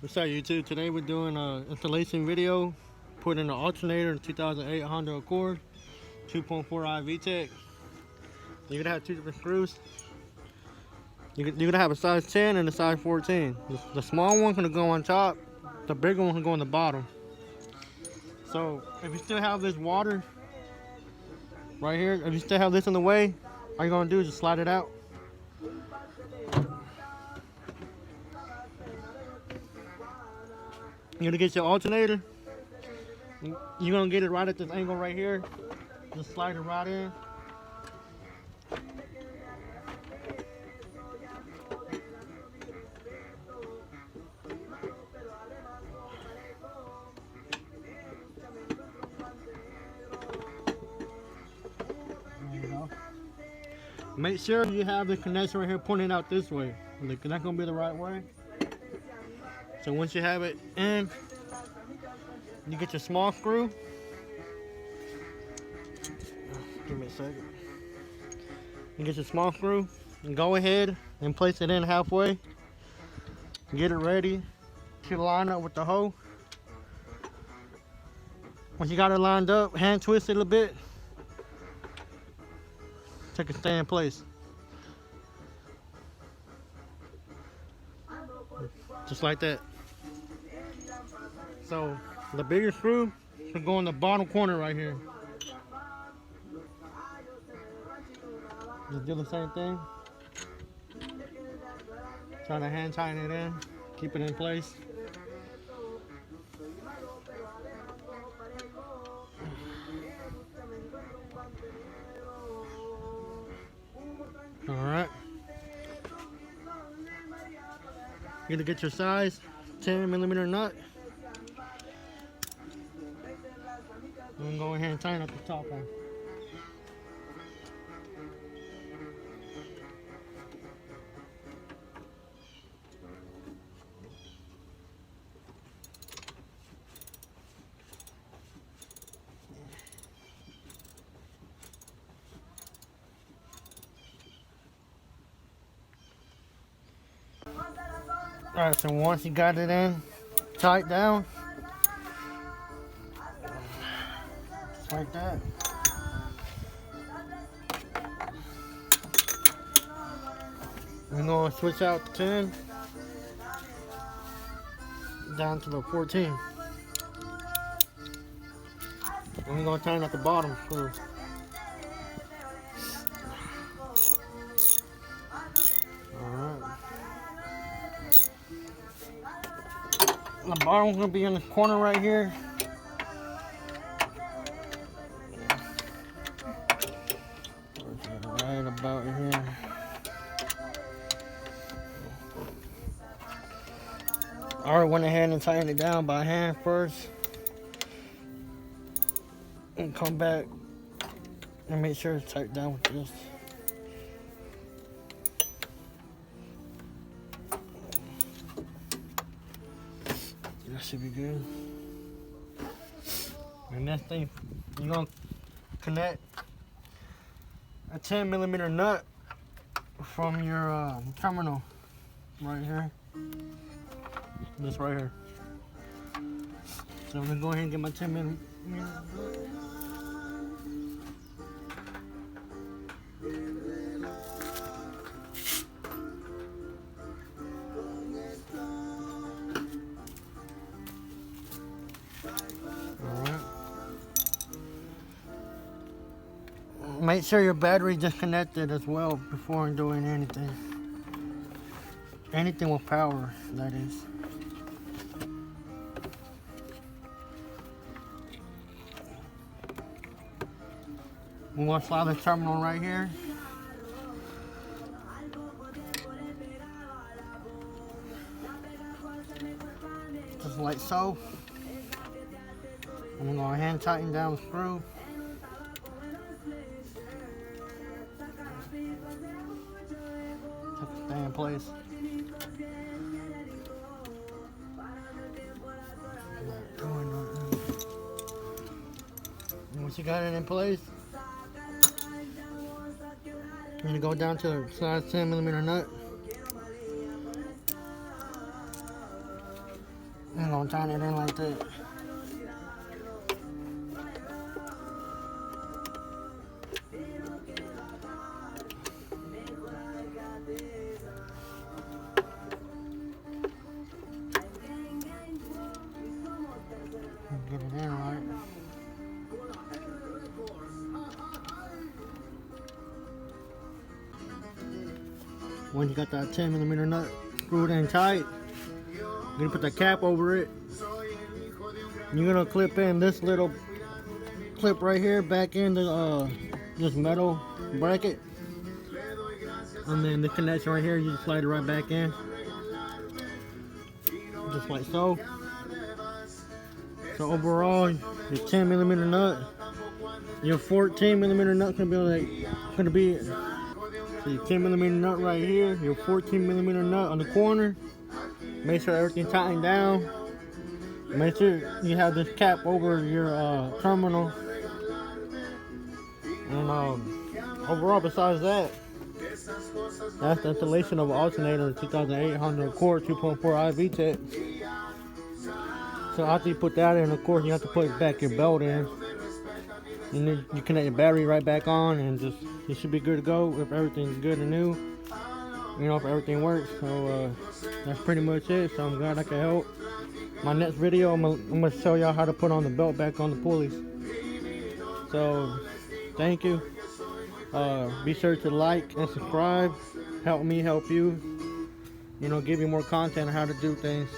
What's up, YouTube? Today we're doing an installation video, putting an alternator in 2008 Honda Accord 2.4i VTEC. You're gonna have two different screws. You're gonna have a size 10 and a size 14. The small one's gonna go on top, the bigger one can go on the bottom. So if you still have this water right here, if you still have this in the way, all you're gonna do is just slide it out. You're gonna get your alternator. You're gonna get it right at this angle right here. Just slide it right in. There you go. Make sure you have the connection right here pointing out this way. That's gonna be the right way. So once you have it in, you get your small screw. Give me a second. You get your small screw and go ahead and place it in halfway. Get it ready to line up with the hole. Once you got it lined up, hand twist it a little bit. So it can stay in place. Just like that. So the bigger screw should go in the bottom corner right here. Just do the same thing. Try to hand tighten it in, keep it in place. All right. You're gonna get your size 10mm nut. And go ahead and tighten up the top one. Alright, so once you got it in tight down, just like that. We're going to switch out the 10 down to the 14. And we're going to tighten up the bottom screw. The bottom's gonna be in the corner right here. Right about here. I already went ahead and tightened it down by hand first. And come back and make sure it's tight down with this. That should be good. And next thing, you're gonna connect a 10mm nut from your terminal right here. This right here. So I'm gonna go ahead and get my 10mm nut. Make sure your battery is disconnected as well before doing anything. Anything with power, that is. We want to slide the terminal right here. Just like so. I'm going to hand tighten down the screw. Stay in place. Once you got it in place, you're gonna go down to the size 10mm nut. And I'm tying it in like that. Get it in right. When you got that 10mm nut screwed in tight, you're gonna put the cap over it. You're gonna clip in this little clip right here back into this metal bracket, and then the connection right here, you just slide it right back in, just like so. So overall, your 10mm nut, your 14mm nut gonna be so your 10mm nut right here, your 14mm nut on the corner. Make sure everything's tightened down. Make sure you have this cap over your terminal. And overall, besides that, that's the installation of an alternator in 2008 Honda Accord 2.4i VTEC. So after you put that in, of course, you have to put back your belt in. And then you connect your battery right back on, and just you should be good to go if everything's good and new. You know, if everything works. So that's pretty much it. So I'm glad I could help. My next video, I'm gonna show y'all how to put on the belt back on the pulleys. So thank you. Be sure to like and subscribe. Help me help you. You know, give you more content on how to do things.